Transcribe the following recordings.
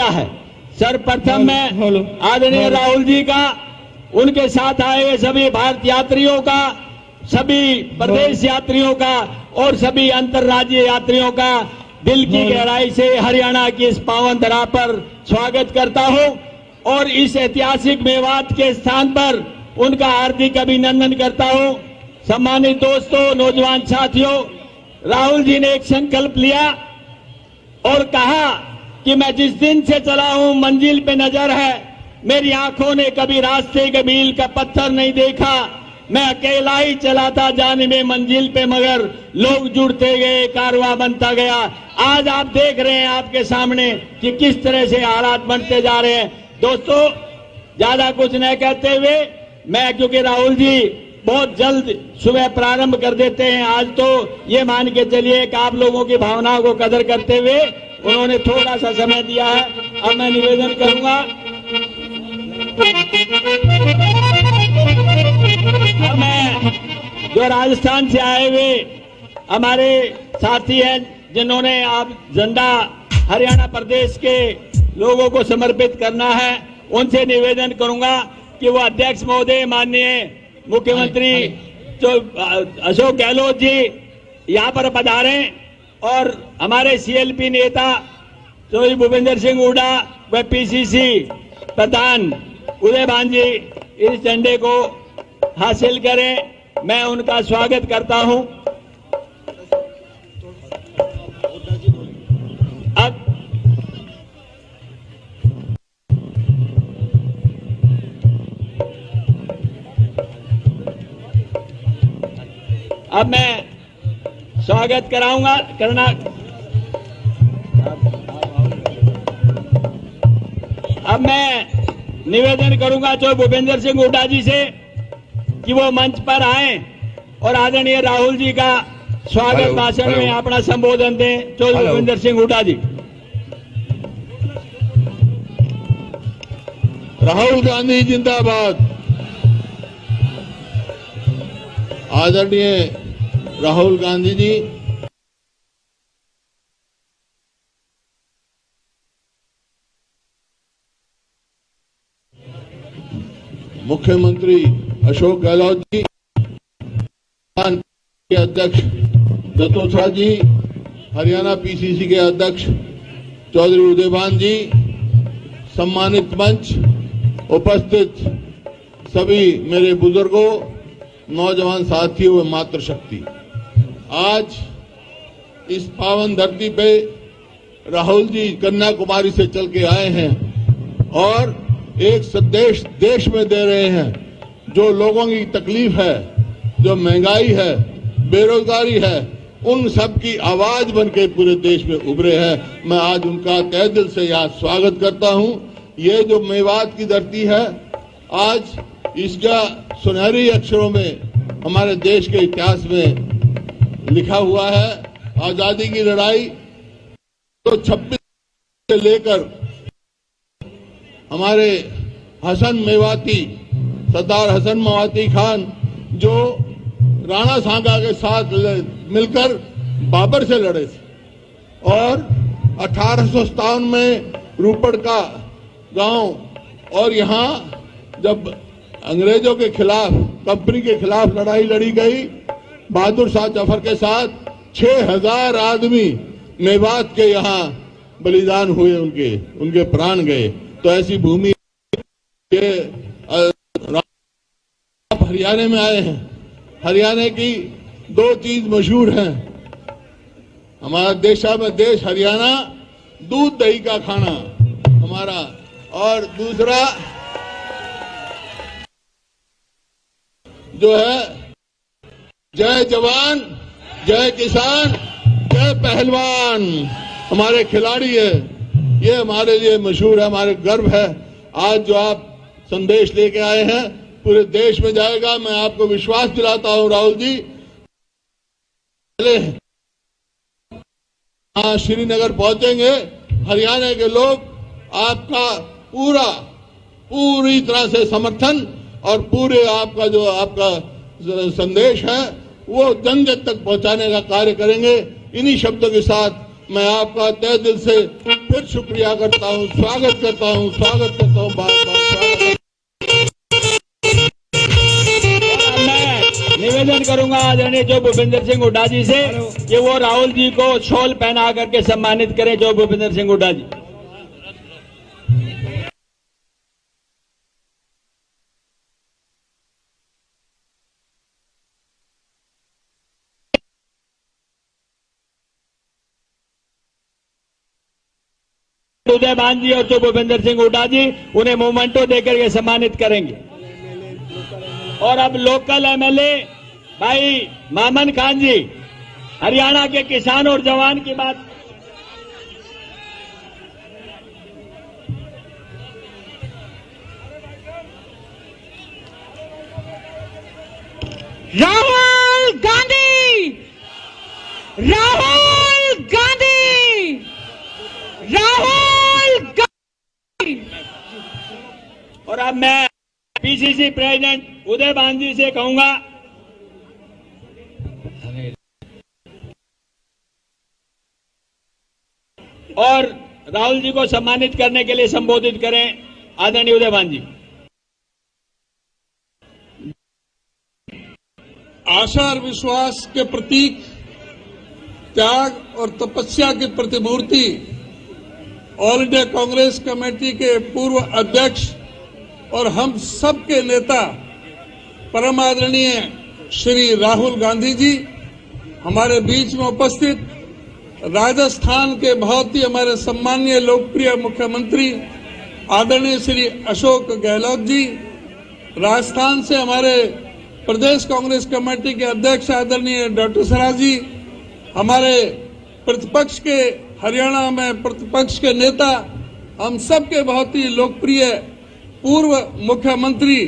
है। सर्वप्रथम मैं आदरणीय राहुल जी का, उनके साथ आए हुए सभी भारत यात्रियों का, सभी प्रदेश यात्रियों का और सभी अंतर्राज्यीय यात्रियों का दिल की गहराई से हरियाणा की इस पावन धरा पर स्वागत करता हूं और इस ऐतिहासिक मेवात के स्थान पर उनका हार्दिक अभिनंदन करता हूं। सम्मानित दोस्तों, नौजवान साथियों, राहुल जी ने एक संकल्प लिया और कहा कि मैं जिस दिन से चला हूं मंजिल पे नजर है, मेरी आंखों ने कभी रास्ते के मील का पत्थर नहीं देखा, मैं अकेला ही चला था जाने में मंजिल पे, मगर लोग जुड़ते गए, कारवां बनता गया। आज आप देख रहे हैं आपके सामने कि किस तरह से हालात बनते जा रहे हैं। दोस्तों, ज्यादा कुछ न कहते हुए मैं, क्योंकि राहुल जी बहुत जल्द सुबह प्रारंभ कर देते हैं, आज तो ये मान के चलिए कि आप लोगों की भावनाओं को कदर करते हुए उन्होंने थोड़ा सा समय दिया है। अब मैं निवेदन करूंगा, अब मैं जो राजस्थान से आए हुए हमारे साथी हैं जिन्होंने आप झंडा हरियाणा प्रदेश के लोगों को समर्पित करना है, उनसे निवेदन करूंगा कि वो अध्यक्ष महोदय, माननीय मुख्यमंत्री जो अशोक गहलोत जी यहाँ पर पधारें और हमारे सीएलपी नेता जो भूपेंद्र सिंह हुड्डा व पीसीसी प्रधान उदय भान जी इस झंडे को हासिल करें। मैं उनका स्वागत करता हूं। अब मैं स्वागत करना अब मैं निवेदन करूंगा जो भूपेंद्र सिंह हुड्डा जी से कि वो मंच पर आए और आदरणीय राहुल जी का स्वागत भाषण में अपना संबोधन दें। जो भूपेंद्र सिंह हुड्डा जी। राहुल गांधी जिंदाबाद। आदरणीय राहुल गांधी जी, मुख्यमंत्री अशोक गहलोत जी, के अध्यक्ष दत्तोत्रा जी, हरियाणा पीसीसी के अध्यक्ष चौधरी उदयभान जी, सम्मानित मंच, उपस्थित सभी मेरे बुजुर्गों, नौजवान साथियों व मातृशक्ति, आज इस पावन धरती पे राहुल जी कन्याकुमारी से चल के आए हैं और एक संदेश देश में दे रहे हैं। जो लोगों की तकलीफ है, जो महंगाई है, बेरोजगारी है, उन सब की आवाज बनके पूरे देश में उभरे हैं। मैं आज उनका तहे दिल से यहाँ स्वागत करता हूँ। ये जो मेवात की धरती है, आज इसका सुनहरी अक्षरों में हमारे देश के इतिहास में लिखा हुआ है। आजादी की लड़ाई तो 26 से लेकर हमारे हसन मेवाती, सरदार हसन मेवाती खान, जो राणा सांगा के साथ मिलकर बाबर से लड़े थे और 1857 में रूपड़ का गांव और यहाँ जब अंग्रेजों के खिलाफ, कंपनी के खिलाफ लड़ाई लड़ी गई, बहादुर शाह जफर के साथ 6000 आदमी मेवात के यहाँ बलिदान हुए, उनके प्राण गए। तो ऐसी भूमि के आप हरियाणा में आए हैं। हरियाणा की दो चीज मशहूर हैं हमारा देश हरियाणा, दूध दही का खाना हमारा, और दूसरा जो है जय जवान, जय किसान, जय पहलवान, हमारे खिलाड़ी है। ये हमारे लिए मशहूर है, हमारे गर्व है। आज जो आप संदेश लेके आए हैं पूरे देश में जाएगा। मैं आपको विश्वास दिलाता हूं राहुल जी, हाँ श्रीनगर पहुंचेंगे, हरियाणा के लोग आपका पूरी तरह से समर्थन और पूरे आपका संदेश है वो जन जन तक पहुंचाने का कार्य करेंगे। इन्हीं शब्दों के साथ मैं आपका तहे दिल से फिर शुक्रिया करता हूं, स्वागत करता हूं बार बार स्वागत। मैं निवेदन करूंगा आदरणीय जो भूपेंद्र सिंह हुड्डा जी से कि वो राहुल जी को शॉल पहना करके सम्मानित करें। जो भूपेंद्र सिंह हुड्डा जी। उदयभान जी और जो भूपेंद्र सिंह हुड्डा जी उन्हें मोमेंटो देकर के सम्मानित करेंगे। और अब लोकल एमएलए भाई मामन खान जी, हरियाणा के किसान और जवान की बात। राहुल गांधी, राहुल गांधी, राहुल गांधी। और अब मैं पीसीसी प्रेसिडेंट उदयभान जी से कहूंगा और राहुल जी को सम्मानित करने के लिए संबोधित करें। आदरणीय उदयभान जी। आशा और विश्वास के प्रतीक, त्याग और तपस्या की प्रतिमूर्ति, ऑल इंडिया कांग्रेस कमेटी के पूर्व अध्यक्ष और हम सब के नेता परम आदरणीय श्री राहुल गांधी जी हमारे बीच में उपस्थित, राजस्थान के बहुत ही हमारे सम्मानीय लोकप्रिय मुख्यमंत्री आदरणीय श्री अशोक गहलोत जी, राजस्थान से हमारे प्रदेश कांग्रेस कमेटी के अध्यक्ष आदरणीय डॉक्टर सराज जी, हमारे प्रतिपक्ष के हरियाणा में प्रतिपक्ष के नेता, हम सब के बहुत ही लोकप्रिय पूर्व मुख्यमंत्री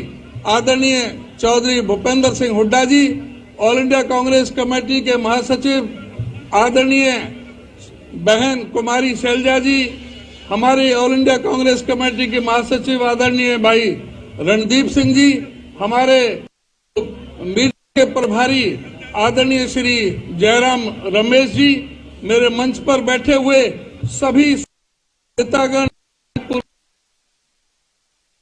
आदरणीय चौधरी भूपेंद्र सिंह हुड्डा जी, ऑल इंडिया कांग्रेस कमेटी के महासचिव आदरणीय बहन कुमारी शैलजा जी, हमारे ऑल इंडिया कांग्रेस कमेटी के महासचिव आदरणीय भाई रणदीप सिंह जी, हमारे मीडिया के प्रभारी आदरणीय श्री जयराम रमेश जी, मेरे मंच पर बैठे हुए सभी नेतागण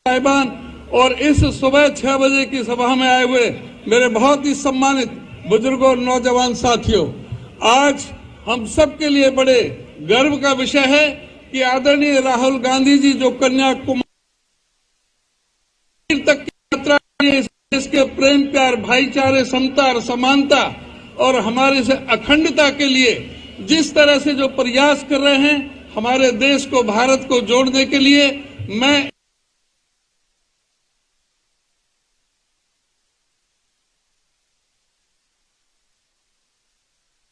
साहिबान और इस सुबह 6 बजे की सभा में आए हुए मेरे बहुत ही सम्मानित बुजुर्गों और नौजवान साथियों, आज हम सब के लिए बड़े गर्व का विषय है कि आदरणीय राहुल गांधी जी जो कन्याकुमारी तक की यात्रा इसके प्रेम प्यार, भाईचारे, समता और समानता और हमारे से अखंडता के लिए जिस तरह से जो प्रयास कर रहे हैं हमारे देश को, भारत को जोड़ने के लिए, मैं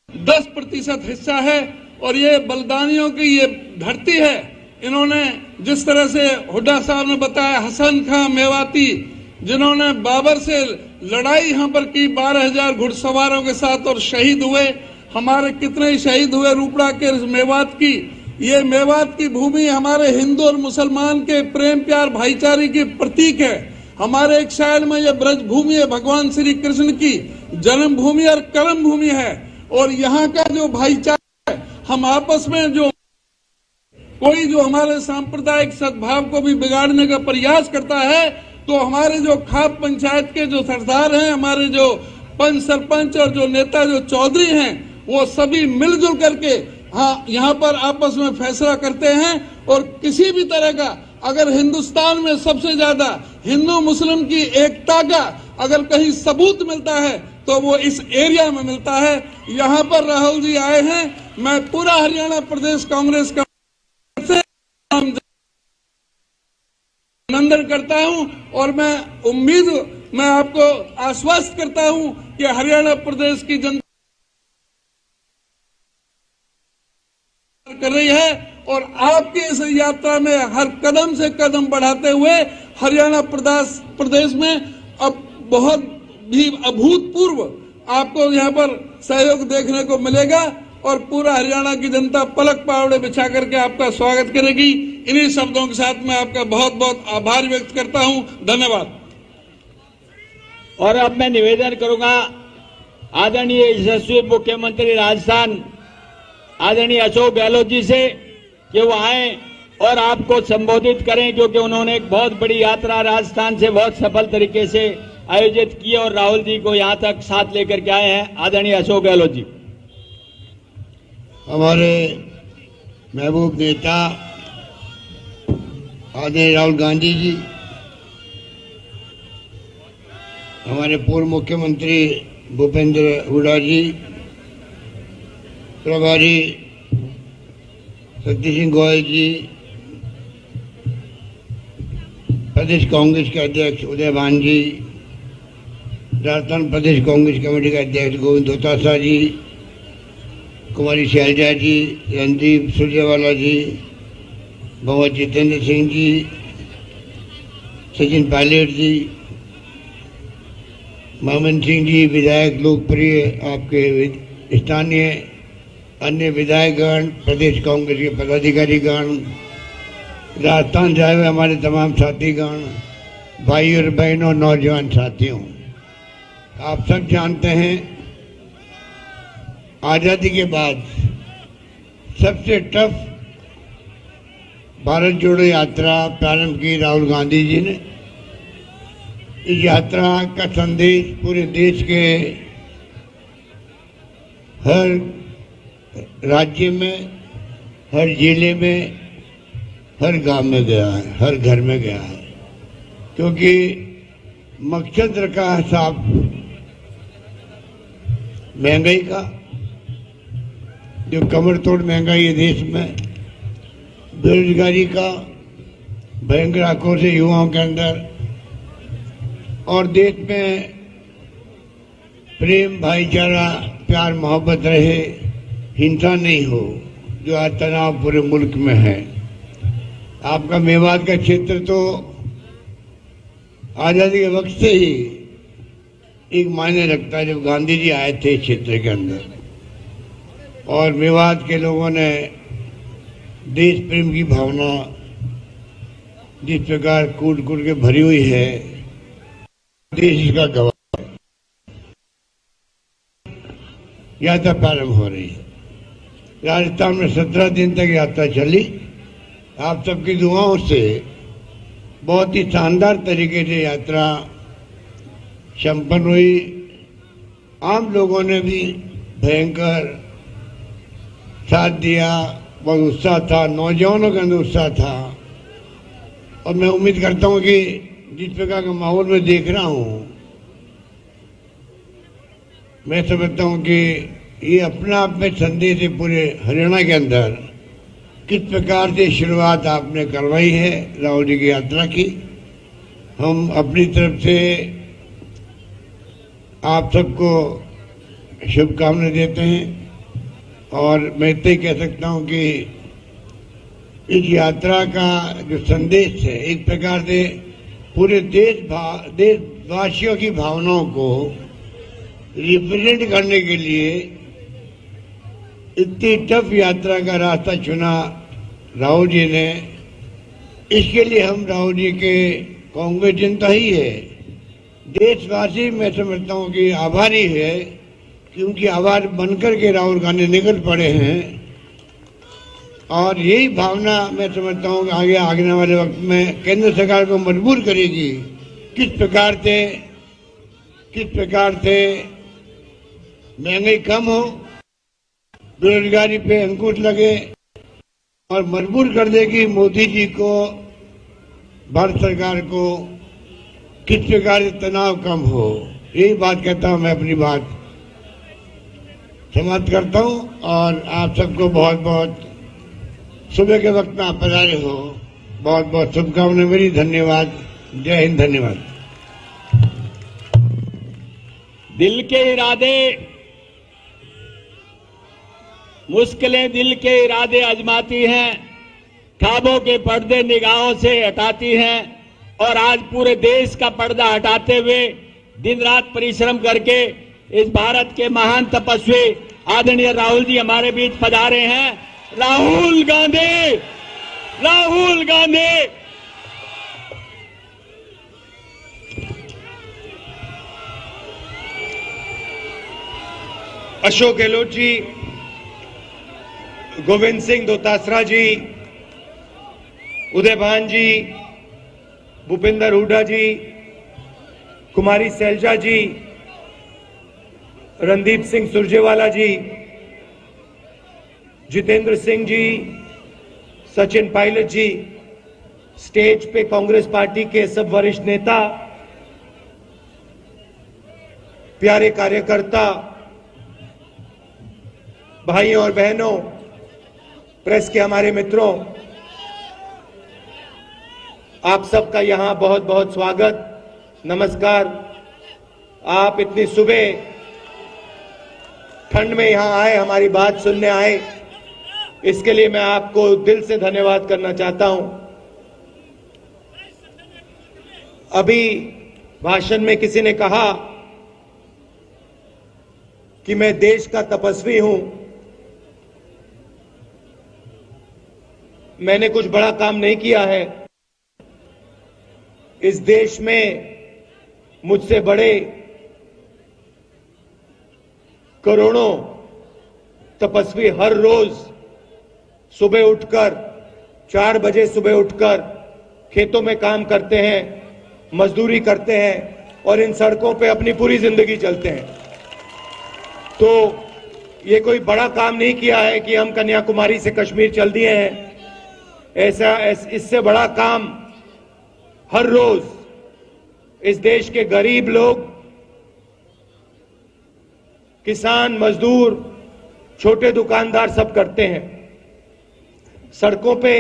10% हिस्सा है और ये बलिदानियों की ये धरती है। इन्होंने जिस तरह से हुड्डा साहब ने बताया, हसन खां मेवाती जिन्होंने बाबर से लड़ाई यहां पर की 12,000 घुड़सवारों के साथ और शहीद हुए, हमारे कितने ही शहीद हुए रूपड़ा के मेवात की। ये मेवात की भूमि हमारे हिंदू और मुसलमान के प्रेम प्यार भाईचारे की प्रतीक है। हमारे एक शायर में यह ब्रज भूमि है, भगवान श्री कृष्ण की जन्मभूमि और कर्म भूमि है। और यहाँ का जो भाईचारा है, हम आपस में जो कोई जो हमारे सांप्रदायिक सद्भाव को भी बिगाड़ने का प्रयास करता है, तो हमारे जो खाप पंचायत के जो सरदार हैं, हमारे जो पंच सरपंच और जो नेता जो चौधरी हैं, वो सभी मिलजुल करके यहाँ पर आपस में फैसला करते हैं। और किसी भी तरह का अगर हिंदुस्तान में सबसे ज्यादा हिंदू मुस्लिम की एकता का अगर कहीं सबूत मिलता है तो वो इस एरिया में मिलता है। यहाँ पर राहुल जी आए हैं, मैं पूरा हरियाणा प्रदेश कांग्रेस का अभिनंदन करता हूं और मैं आपको आश्वस्त करता हूं कि हरियाणा प्रदेश की जनता कर रही है और आपकी इस यात्रा में हर कदम से कदम बढ़ाते हुए हरियाणा प्रदेश में अब बहुत भी अभूतपूर्व आपको यहाँ पर सहयोग देखने को मिलेगा और पूरा हरियाणा की जनता पलक पावड़े बिछा करके आपका स्वागत करेगी। इन्हीं शब्दों के साथ मैं आपका बहुत बहुत आभार व्यक्त करता हूं। धन्यवाद। और अब मैं निवेदन करूंगा आदरणीय यशस्वी मुख्यमंत्री राजस्थान आदरणीय अशोक गहलोत जी से कि वो आए और आपको संबोधित करें, क्योंकि उन्होंने एक बहुत बड़ी यात्रा राजस्थान से बहुत सफल तरीके से आयोजित की और राहुल जी को यहां तक साथ लेकर के आए हैं। आदरणीय अशोक गहलोत जी। हमारे महबूब नेता आदरणीय राहुल गांधी जी, हमारे पूर्व मुख्यमंत्री भूपेंद्र हुड्डा जी, प्रभारी शक्ति सिंह गोयल जी, प्रदेश कांग्रेस के अध्यक्ष उदयभान जी, राजस्थान प्रदेश कांग्रेस कमेटी के अध्यक्ष गोविंद दोतासा जी, कुमारी शैलजा जी, रणदीप सुरजेवाला जी, बाबा जितेंद्र सिंह जी, सचिन पायलट जी, मोहम्मद सिंह जी, विधायक लोकप्रिय आपके स्थानीय अन्य विधायकगण, प्रदेश कांग्रेस के पदाधिकारीगण, राजस्थान जाए हुए हमारे तमाम साथीगण, भाई और बहनों, नौजवान साथियों, आप सब जानते हैं आजादी के बाद सबसे टफ भारत जोड़ो यात्रा प्रारंभ की राहुल गांधी जी ने। इस यात्रा का संदेश पूरे देश के हर राज्य में, हर जिले में, हर गांव में गया है, हर घर में गया है, क्योंकि मकसद रखा है साहब महंगाई का, जो कमर तोड़ महंगाई है देश में, बेरोजगारी का भयंकर आक्रोश है युवाओं के अंदर, और देश में प्रेम, भाईचारा, प्यार, मोहब्बत रहे, हिंसा नहीं हो, जो आज तनाव पूरे मुल्क में है। आपका मेवात का क्षेत्र तो आजादी के वक्त से ही एक मायने रखता है, जब गांधी जी आए थे इस क्षेत्र के अंदर, और मेवात के लोगों ने देश प्रेम की भावना जिस प्रकार कूट कूट के भरी हुई है, देश इसका गवाह है। यात्रा प्रारंभ हो रही है। राजस्थान में 17 दिन तक यात्रा चली। आप सबकी दुआओं से बहुत ही शानदार तरीके से यात्रा संपन्न हुई। आम लोगों ने भी भयंकर साथ दिया, बहुत उत्साह था, नौजवानों के अंदर उत्साह था, और मैं उम्मीद करता हूं कि जिस प्रकार का माहौल मैं देख रहा हूं, मैं समझता हूं कि ये अपना आप में संदेश है पूरे हरियाणा के अंदर, किस प्रकार से शुरुआत आपने करवाई है राहुल जी की यात्रा की। हम अपनी तरफ से आप सबको शुभकामनाएं देते हैं, और मैं इतना ही कह सकता हूं कि इस यात्रा का जो संदेश है, एक प्रकार से पूरे देशवासियों की भावनाओं को रिप्रेजेंट करने के लिए इतनी टफ यात्रा का रास्ता चुना राहुल जी ने। इसके लिए हम राहुल जी के कांग्रेस जनता ही है, देशवासी मैं समझता हूं कि आभारी है, क्योंकि आभार बनकर के राहुल गांधी निकल पड़े हैं, और यही भावना मैं समझता हूं कि आगे वाले वक्त में केंद्र सरकार को मजबूर करेगी किस प्रकार से महंगाई कम हो, बेरोजगारी पे अंकुश लगे, और मजबूर कर देगी मोदी जी को, भारत सरकार को, किस प्रकार से तनाव कम हो। यही बात कहता हूं, मैं अपनी बात समाप्त करता हूं, और आप सबको बहुत बहुत सुबह के वक्त में आप पधारे हो, बहुत बहुत शुभकामनाएं मेरी। धन्यवाद। जय हिंद। धन्यवाद। दिल के इरादे, मुश्किलें दिल के इरादे आजमाती हैं, ख्वाबों के पर्दे निगाहों से हटाती हैं, और आज पूरे देश का पर्दा हटाते हुए दिन रात परिश्रम करके इस भारत के महान तपस्वी आदरणीय राहुल जी हमारे बीच पधारे हैं। राहुल गांधी, राहुल गांधी। अशोक गहलोत जी, गोविंद सिंह दोतासरा जी, उदयभान जी, भूपेंद्र हुड्डा जी, कुमारी सैलजा जी, रणदीप सिंह सुरजेवाला जी, जितेंद्र सिंह जी, सचिन पायलट जी, स्टेज पे कांग्रेस पार्टी के सब वरिष्ठ नेता, प्यारे कार्यकर्ता, भाइयों और बहनों, प्रेस के हमारे मित्रों, आप सबका यहां बहुत बहुत स्वागत, नमस्कार। आप इतनी सुबह ठंड में यहां आए, हमारी बात सुनने आए, इसके लिए मैं आपको दिल से धन्यवाद करना चाहता हूं। अभी भाषण में किसी ने कहा कि मैं देश का तपस्वी हूं, मैंने कुछ बड़ा काम नहीं किया है। इस देश में मुझसे बड़े करोड़ों तपस्वी हर रोज सुबह उठकर 4 बजे सुबह उठकर खेतों में काम करते हैं, मजदूरी करते हैं और इन सड़कों पे अपनी पूरी जिंदगी चलते हैं। तो ये कोई बड़ा काम नहीं किया है कि हम कन्याकुमारी से कश्मीर चल दिए हैं। इससे बड़ा काम हर रोज इस देश के गरीब लोग, किसान, मजदूर, छोटे दुकानदार सब करते हैं। सड़कों पे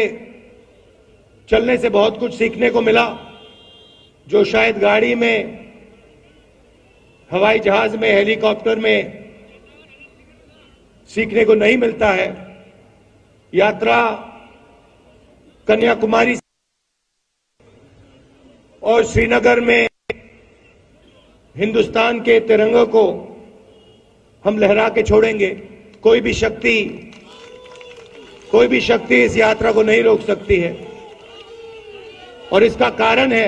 चलने से बहुत कुछ सीखने को मिला, जो शायद गाड़ी में, हवाई जहाज में, हेलीकॉप्टर में सीखने को नहीं मिलता है। यात्रा कन्याकुमारी और श्रीनगर में हिंदुस्तान के तिरंगे को हम लहरा के छोड़ेंगे। कोई भी शक्ति इस यात्रा को नहीं रोक सकती है। और इसका कारण है,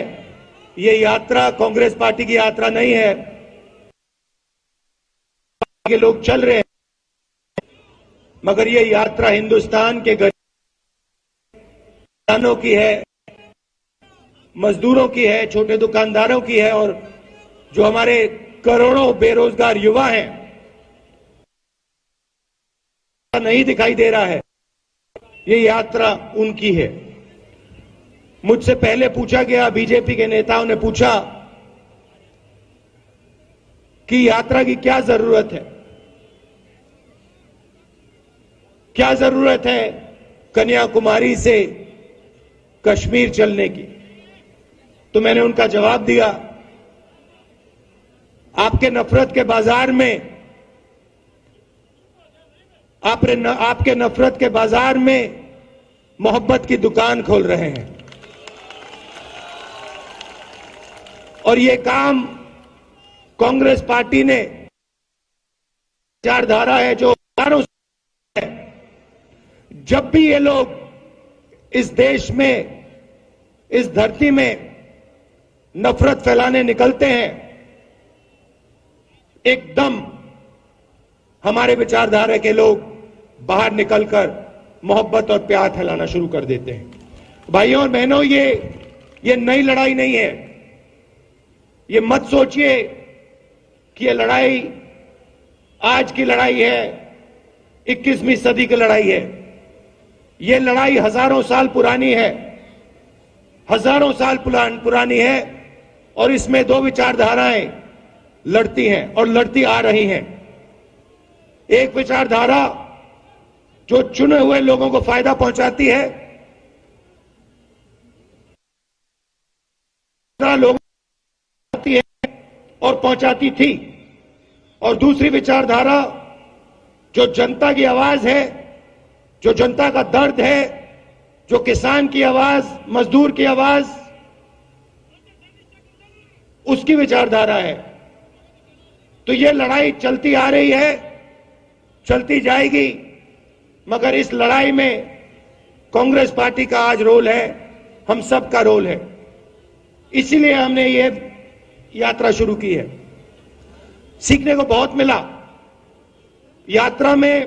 ये यात्रा कांग्रेस पार्टी की यात्रा नहीं है। ये लोग चल रहे हैं, मगर ये यात्रा हिंदुस्तान के गरीब किसानों की है, मजदूरों की है, छोटे दुकानदारों की है, और जो हमारे करोड़ों बेरोजगार युवा हैं, नहीं दिखाई दे रहा है। ये यात्रा उनकी है। मुझसे पहले पूछा गया, बीजेपी के नेताओं ने पूछा कि यात्रा की क्या जरूरत है, क्या जरूरत है कन्याकुमारी से कश्मीर चलने की। तो मैंने उनका जवाब दिया, आपके नफरत के बाजार में, आपके नफरत के बाजार में मोहब्बत की दुकान खोल रहे हैं। और ये काम कांग्रेस पार्टी ने, विचारधारा है जो हजारों है। जब भी ये लोग इस देश में, इस धरती में नफरत फैलाने निकलते हैं, एकदम हमारे विचारधारा के लोग बाहर निकलकर मोहब्बत और प्यार फैलाना शुरू कर देते हैं। भाइयों और बहनों, ये नई लड़ाई नहीं है। ये मत सोचिए कि ये लड़ाई आज की लड़ाई है, 21वीं सदी की लड़ाई है। ये लड़ाई हजारों साल पुरानी है, हजारों साल पुरानी है। और इसमें दो विचारधाराएं लड़ती हैं और लड़ती आ रही हैं। एक विचारधारा जो चुने हुए लोगों को फायदा पहुंचाती है, लोगों को पहुंचाती है और पहुंचाती थी। और दूसरी विचारधारा जो जनता की आवाज है, जो जनता का दर्द है, जो किसान की आवाज, मजदूर की आवाज, उसकी विचारधारा है। तो ये लड़ाई चलती आ रही है, चलती जाएगी, मगर इस लड़ाई में कांग्रेस पार्टी का आज रोल है, हम सब का रोल है। इसीलिए हमने ये यात्रा शुरू की है। सीखने को बहुत मिला। यात्रा में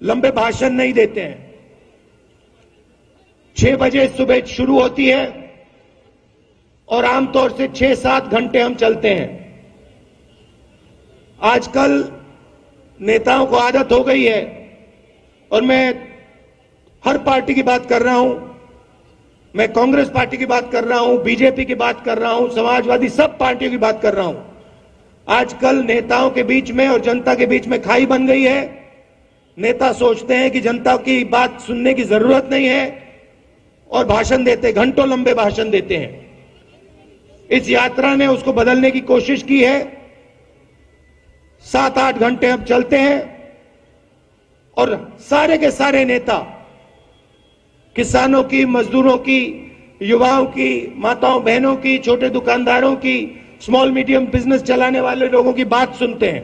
लंबे भाषण नहीं देते हैं। 6 बजे सुबह शुरू होती है और आमतौर से 6-7 घंटे हम चलते हैं। आजकल नेताओं को आदत हो गई है, और मैं हर पार्टी की बात कर रहा हूं, मैं कांग्रेस पार्टी की बात कर रहा हूं, बीजेपी की बात कर रहा हूं, समाजवादी, सब पार्टियों की बात कर रहा हूं। आजकल नेताओं के बीच में और जनता के बीच में खाई बन गई है। नेता सोचते हैं कि जनता की बात सुनने की जरूरत नहीं है और भाषण देते, घंटों लंबे भाषण देते हैं। इस यात्रा ने उसको बदलने की कोशिश की है। 7-8 घंटे अब चलते हैं और सारे के सारे नेता, किसानों की, मजदूरों की, युवाओं की, माताओं बहनों की, छोटे दुकानदारों की, स्मॉल मीडियम बिजनेस चलाने वाले लोगों की बात सुनते हैं।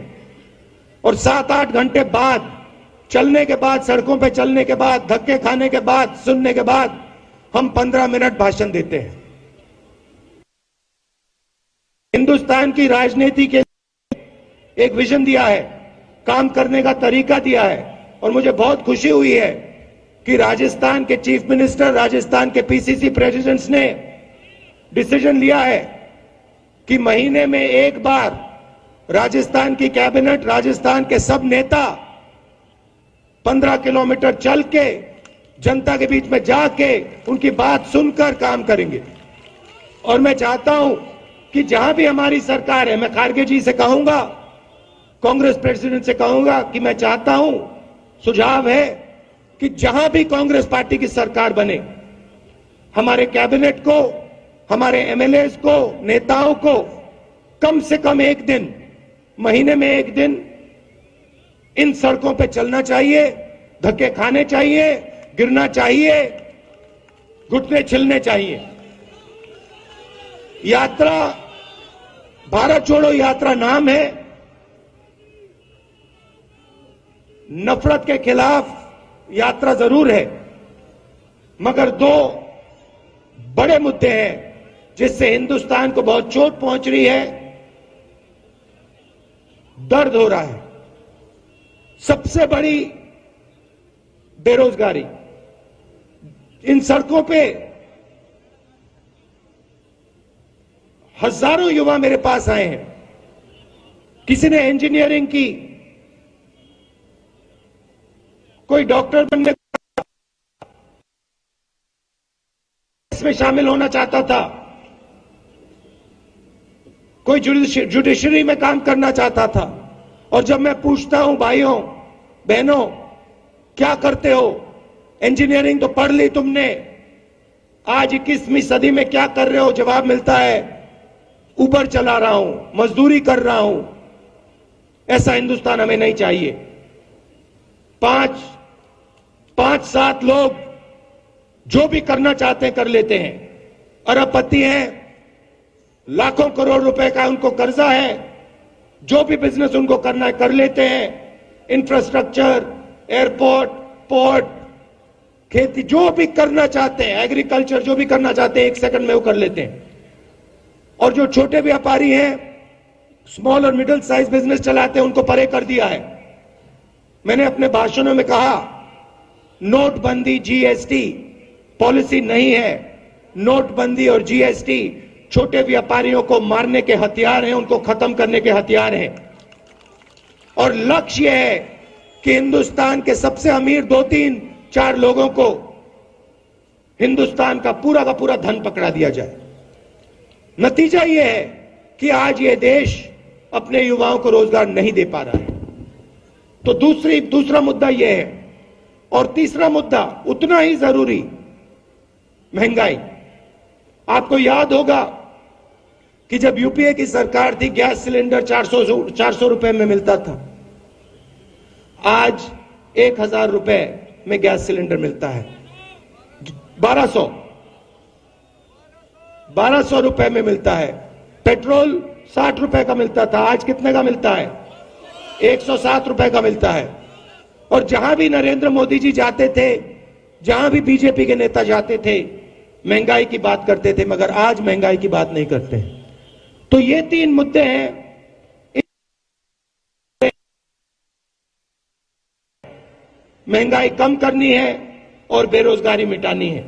और 7-8 घंटे बाद, चलने के बाद, सड़कों पे चलने के बाद, धक्के खाने के बाद, सुनने के बाद, हम 15 मिनट भाषण देते हैं। हिंदुस्तान की राजनीति के एक विजन दिया है, काम करने का तरीका दिया है, और मुझे बहुत खुशी हुई है कि राजस्थान के चीफ मिनिस्टर, राजस्थान के पीसीसी प्रेसिडेंट्स ने डिसीजन लिया है कि महीने में एक बार राजस्थान की कैबिनेट, राजस्थान के सब नेता 15 किलोमीटर चल के जनता के बीच में जाके उनकी बात सुनकर काम करेंगे। और मैं चाहता हूं कि जहां भी हमारी सरकार है, मैं खारगे जी से कहूंगा, कांग्रेस प्रेसिडेंट से कहूंगा कि मैं चाहता हूं, सुझाव है कि जहां भी कांग्रेस पार्टी की सरकार बने, हमारे कैबिनेट को, हमारे एमएलएस को, नेताओं को कम से कम एक दिन, महीने में एक दिन इन सड़कों पे चलना चाहिए, धक्के खाने चाहिए, गिरना चाहिए, घुटने छिलने चाहिए। यात्रा भारत छोड़ो यात्रा नाम है। नफरत के खिलाफ यात्रा जरूर है, मगर 2 बड़े मुद्दे हैं जिससे हिंदुस्तान को बहुत चोट पहुंच रही है, दर्द हो रहा है। सबसे बड़ी बेरोजगारी। इन सड़कों पे हजारों युवा मेरे पास आए हैं। किसी ने इंजीनियरिंग की, कोई डॉक्टर बनने इसमें शामिल होना चाहता था, कोई जुडिशरी में काम करना चाहता था। और जब मैं पूछता हूं, भाइयों बहनों क्या करते हो, इंजीनियरिंग तो पढ़ ली तुमने, आज 21वीं सदी में क्या कर रहे हो, जवाब मिलता है ऊबर चला रहा हूं, मजदूरी कर रहा हूं। ऐसा हिंदुस्तान हमें नहीं चाहिए। 5-7 लोग जो भी करना चाहते हैं कर लेते हैं, अरबपति हैं, लाखों करोड़ रुपए का उनको कर्जा है, जो भी बिजनेस उनको करना है कर लेते हैं। इंफ्रास्ट्रक्चर, एयरपोर्ट, पोर्ट, खेती, जो भी करना चाहते हैं, एग्रीकल्चर, जो भी करना चाहते हैं 1 सेकंड में वो कर लेते हैं। और जो छोटे व्यापारी हैं, स्मॉल और मिडिल साइज बिजनेस चलाते हैं, उनको परे कर दिया है। मैंने अपने भाषणों में कहा, नोटबंदी, जीएसटी पॉलिसी नहीं है। नोटबंदी और जीएसटी छोटे व्यापारियों को मारने के हथियार हैं, उनको खत्म करने के हथियार हैं। और लक्ष्य है कि हिंदुस्तान के सबसे अमीर 2-3-4 लोगों को हिंदुस्तान का पूरा धन पकड़ा दिया जाए। नतीजा यह है कि आज ये देश अपने युवाओं को रोजगार नहीं दे पा रहा है। तो दूसरा मुद्दा यह है। और तीसरा मुद्दा उतना ही जरूरी, महंगाई। आपको याद होगा कि जब यूपीए की सरकार थी, गैस सिलेंडर 400 रुपए में मिलता था। आज 1000 रुपए में गैस सिलेंडर मिलता है। 1200 रुपए में मिलता है। पेट्रोल 60 रुपए का मिलता था, आज कितने का मिलता है? 107 रुपए का मिलता है। और जहां भी नरेंद्र मोदी जी जाते थे, जहां भी बीजेपी के नेता जाते थे, महंगाई की बात करते थे, मगर आज महंगाई की बात नहीं करते। तो ये 3 मुद्दे हैं। महंगाई कम करनी है और बेरोजगारी मिटानी है।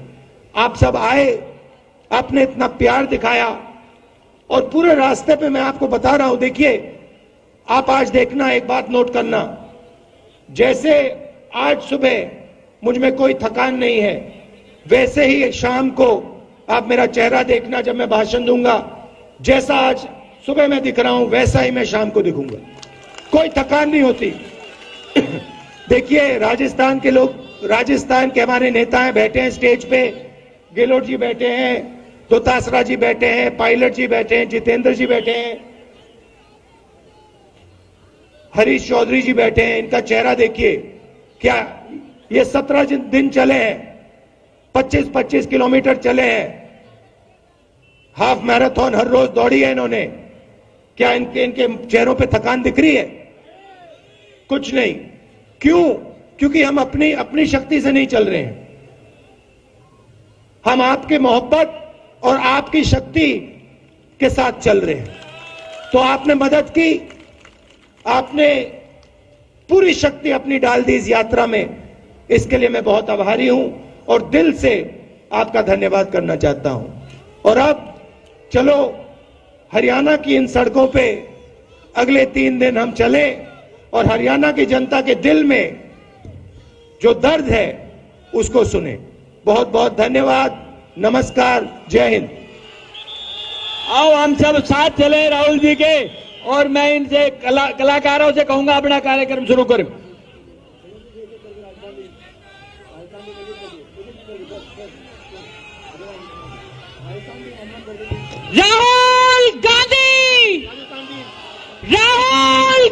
आप सब आए, आपने इतना प्यार दिखाया और पूरे रास्ते पे मैं आपको बता रहा हूं, देखिए आप आज देखना, एक बात नोट करना, जैसे आज सुबह मुझ में कोई थकान नहीं है, वैसे ही शाम को आप मेरा चेहरा देखना जब मैं भाषण दूंगा, जैसा आज सुबह मैं दिख रहा हूं वैसा ही मैं शाम को दिखूंगा, कोई थकान नहीं होती। देखिए राजस्थान के लोग, राजस्थान के हमारे नेता हैं, बैठे हैं स्टेज पे, गेहलोत जी बैठे हैं, दोतासरा जी बैठे हैं, पायलट जी बैठे हैं, जितेंद्र जी बैठे हैं, हरीश चौधरी जी बैठे हैं। इनका चेहरा देखिए, क्या ये 17 दिन चले हैं, 25-25 किलोमीटर चले हैं, हाफ मैराथन हर रोज दौड़ी है इन्होंने। क्या इनके चेहरों पे थकान दिख रही है? कुछ नहीं। क्यों? क्योंकि हम अपनी शक्ति से नहीं चल रहे हैं, हम आपके मोहब्बत और आपकी शक्ति के साथ चल रहे हैं। तो आपने मदद की, आपने पूरी शक्ति अपनी डाल दी इस यात्रा में, इसके लिए मैं बहुत आभारी हूं और दिल से आपका धन्यवाद करना चाहता हूं। और अब चलो हरियाणा की इन सड़कों पे अगले 3 दिन हम चलें और हरियाणा की जनता के दिल में जो दर्द है उसको सुने। बहुत बहुत धन्यवाद, नमस्कार, जय हिंद। आओ हम सब साथ चले राहुल जी के, और मैं इनसे कलाकारों से कहूंगा अपना कार्यक्रम शुरू करें। राहुल गांधी, राहुल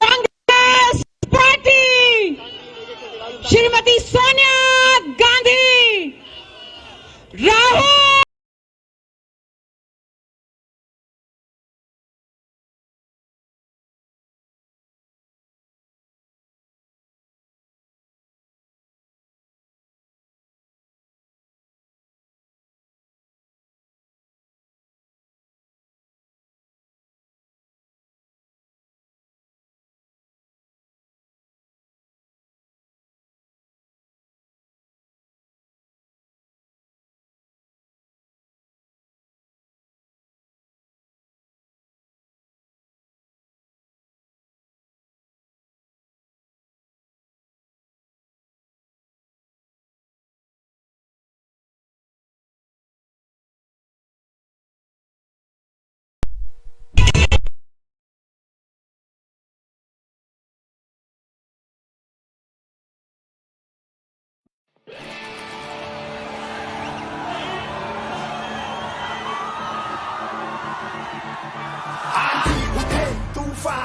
कांग्रेस पार्टी, श्रीमती सोनिया गांधी, राहुल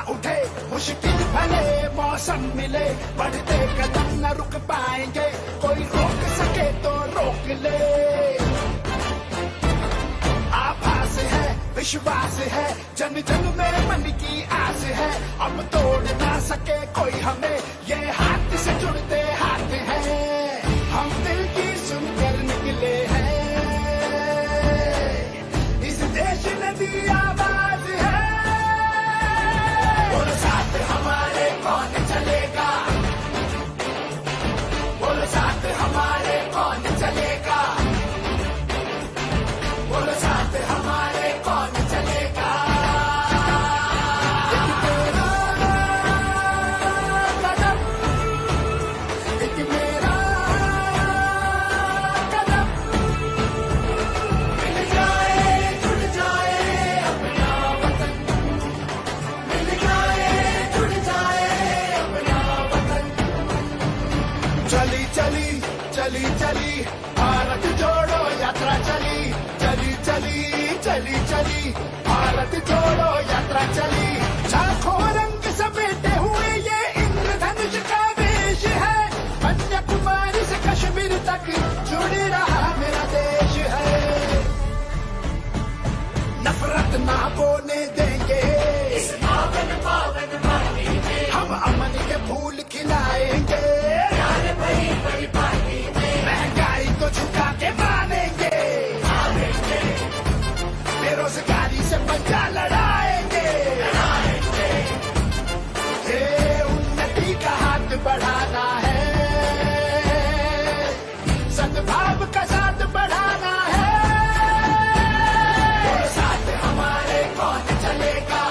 उठे मुश्किल भले मौसम मिले, बढ़ते कदम न रुक पाएंगे, कोई रोक सके तो रोक ले। आभास है, विश्वास है, जन जन में मन की आस है, अब तोड़ ना सके कोई हमें, ये हाथ से जुड़ते हाथ हैं, हम दिल की सुनकर निकले हैं, इस देश ने दी आवाज है, बोलो साथ हमारे कौन चलेगा, बोलो साथ हमारे कौन चलेगा, बोलो साथ हमारे कौन चलेगा। एक मेरा कदम, मिल जाए जुड़ जाए अपना वतन, मिल जाए जुड़ जाए अपना वतन। चली चली चली चली भारत जोड़ो यात्रा चली, चली चली चली चली भारत जोड़ो यात्रा चली, लाखों रंग समेटे हुए ये इंद्रधनुष का वेश है, कन्याकुमारी से कश्मीर तक जुड़ रहा मेरा देश है, नफरत ना बोने देंगे इस पावन पावन पानी में, हम अमन के फूल खिलाएंगे, प्यार भरी भरी पानी में, महंगाई को झुका के मानेंगे, बेरोजगारी से पंजा लड़ाएंगे, ये उन्नति का सद्भाव का साथ बढ़ाना है। बोलो साथ हमारे कौन चलेगा,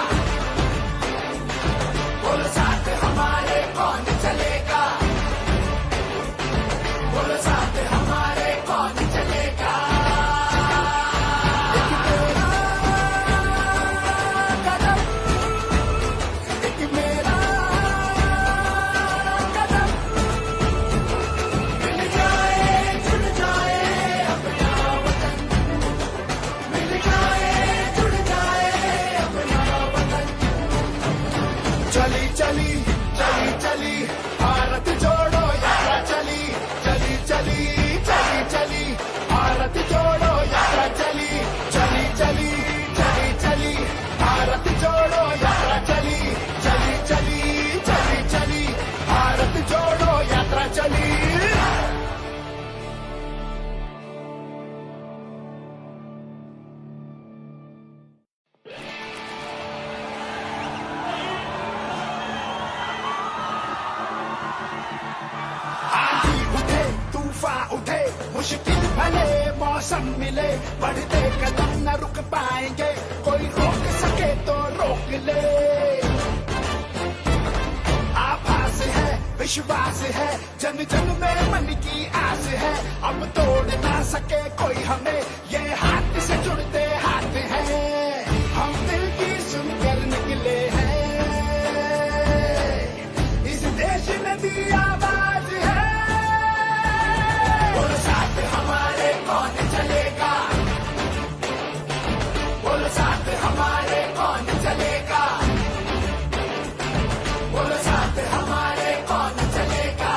बोलो साथ हमारे कौन चलेगा, बोलो साथ हमारे कौन चलेगा। एक तेरा कदम, एक मेरा कदम, मिल जाए जुड़ जाए अपना वतन, मिल जाए जुड़ जाए अपना वतन। चली चली चली चली भारत जोड़ो यात्रा चली, चली चली चली चली भारत जोड़ो यात्रा चली, चली चली चली चली भारत जोड़ो यात्रा चली, चली चली चली चली भारत जोड़ो यात्रा चली। आंधी उठे तूफान उठे मुश्किल भले मौसम मिले, बढ़ते कदम न रुक पाएंगे, कोई रोक सके तो रोक ले। आभास है विश्वास है जन जन में मन की आस है, अब तोड़ ना सके कोई हमें, ये हाथ से जुड़ते हाथ हैं, हम दिल की सुनकर निकले हैं, इस देश में दी आवाज है। बोलो साथ हमारे कौन चलेगा, बोलो साथ हमारे कौन चलेगा, बोलो साथ हमारे कौन चलेगा।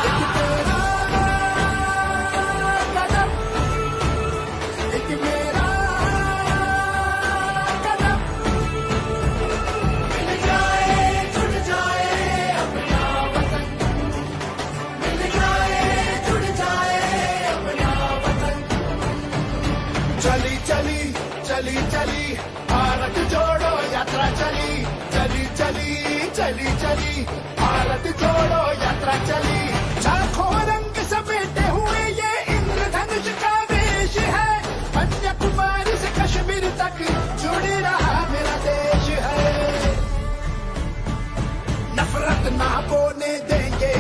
एक तेरा कदम, एक मेरा कदम, मिल जाए जुड़ जाए अपना वतन, मिल जाए जुड़ जाए अपना वतन। चली चली चली चली भारत जोड़ो यात्रा चली, चली चली चली चली भारत जोड़ो यात्रा चली। लाखों रंग समेटे हुए ये इंद्रधनुष का देश है, कन्याकुमारी से कश्मीर तक जुड़ रहा मेरा देश है। नफरत ना बोने देंगे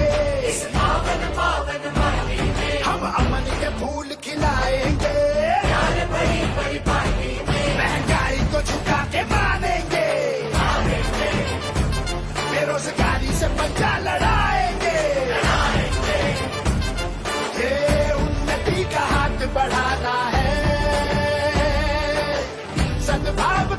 इस पावन पावन पानी में, हम अमन के फूल खिलाएंगे, प्यार बड़ी बड़ी पार्टी में, महंगाई को झुका के मानेंगे, बेरोजगारी से पंजा लड़ाएंगे, ये उन्नति का हाथ बढ़ाना है, सद्भाव